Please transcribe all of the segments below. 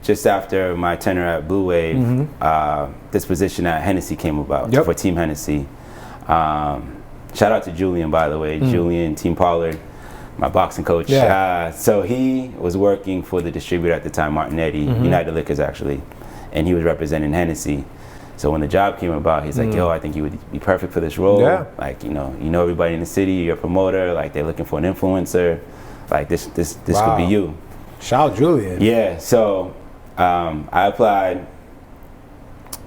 just after my tenure at Blue Wave, this position at Hennessy came about for Team Hennessy. Shout out to Julian, by the way. Julian, Team Pollard, my boxing coach. So he was working for the distributor at the time, Martinetti, United Liquors actually, and he was representing Hennessy. So when the job came about, he's like, yo, I think you would be perfect for this role. Like, you know everybody in the city, you're a promoter, like they're looking for an influencer. Like this could be you. Shout out Julian. Yeah, so I applied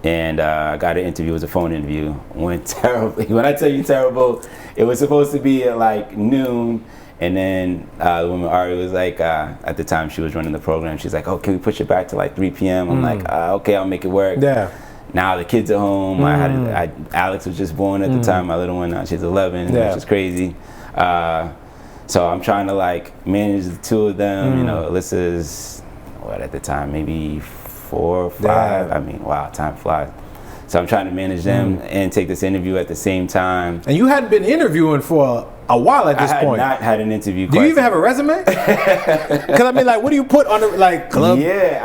and I got an interview. It was a phone interview. Went terribly. When I tell you terrible, it was supposed to be at like noon. And then the woman Ari was like, at the time she was running the program, she's like, oh, can we push it back to like 3 p.m.? I'm like, okay, I'll make it work. Now the kids are home. Alex was just born at the time, my little one. Now she's 11, which is crazy. So I'm trying to like manage the two of them. You know, Alyssa's, what at the time, maybe 4 or 5. I mean, wow, time flies. So I'm trying to manage them and take this interview at the same time. And you hadn't been interviewing for a while at this point. I had not had an interview. Do you even have a resume? Because I mean, like, what do you put on the like club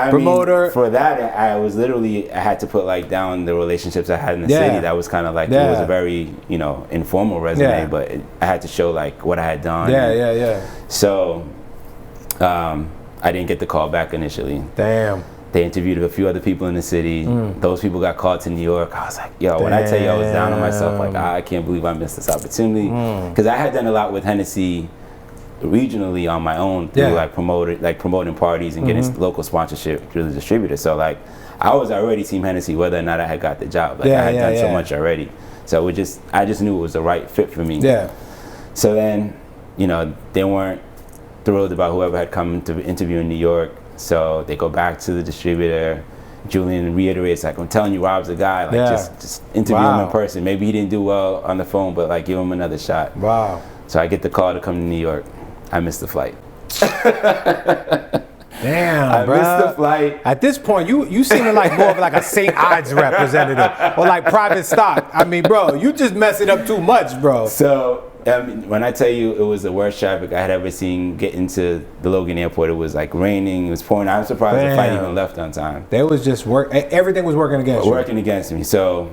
promoter? Mean, for that, I had to put like down the relationships I had in the city. That was kind of like it was a very informal resume, but I had to show like what I had done. So I didn't get the call back initially. Damn. They interviewed a few other people in the city. Those people got called to New York. I was like, yo, when I tell you I was down on myself, like, I can't believe I missed this opportunity. Because I had done a lot with Hennessy regionally on my own through like promoting parties and getting local sponsorship through the distributor. So like, I was already Team Hennessy whether or not I had got the job. Like I had done so much already. So I just knew it was the right fit for me. So then, they weren't thrilled about whoever had come to interview in New York. So they go back to the distributor. Julian reiterates, like, I'm telling you, Rob's a guy. Like, just interview him in person. Maybe he didn't do well on the phone, but like, give him another shot. So I get the call to come to New York. I missed the flight. Damn, I missed the flight. At this point, you seeming like more of like a St. Ides representative or like private stock. I mean, bro, you just mess it up too much, bro. So. I mean, when I tell you it was the worst traffic I had ever seen get into the Logan Airport, it was like raining, it was pouring. I'm surprised the flight even left on time. They was just everything was working against you. Working against me. So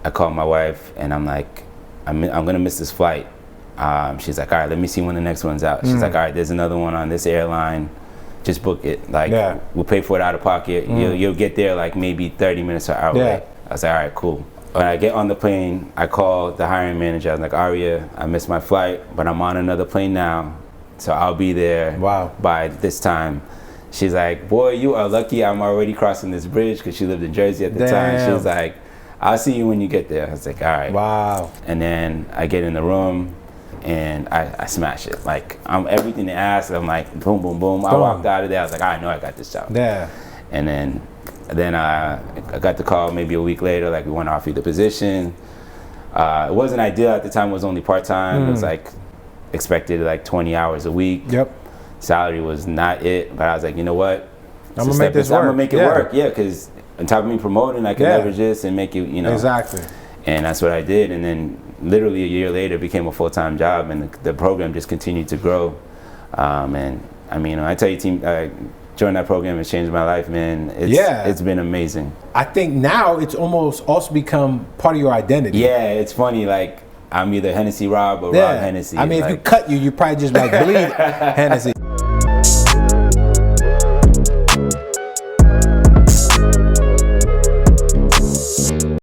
I called my wife and I'm like, I'm gonna miss this flight. She's like, all right, let me see when the next one's out. She's like, all right, there's another one on this airline. Just book it. Like, we'll pay for it out of pocket. You'll get there like maybe 30 minutes or an hour late. I was like, all right, cool. When I get on the plane, I call the hiring manager. I was like, Aria, I missed my flight, but I'm on another plane now, so I'll be there by this time. She's like, boy, you are lucky I'm already crossing this bridge, because she lived in Jersey at the time. She was like, I'll see you when you get there. I was like, all right. And then I get in the room, and I smash it. Like, everything they asked, I'm like, boom, boom, boom. I walked out of there. I was like, I know I got this job. And then I got the call maybe a week later, like, we want to offer you the position. It wasn't ideal at the time. It was only part-time. It was like expected like 20 hours a week. Salary was not it, but I was like, you know what? I'm gonna make this work. I'm gonna make it work. Because on top of me promoting, I can leverage this and make it, Exactly. And that's what I did. And then literally a year later, it became a full-time job, and the program just continued to grow. And I mean, I tell you, team. Joining that program has changed my life, man. It's been amazing. I think now it's almost also become part of your identity. Yeah, it's funny. Like, I'm either Hennessy Rob or Rob Hennessy. I mean, if you cut you probably just like bleed Hennessy.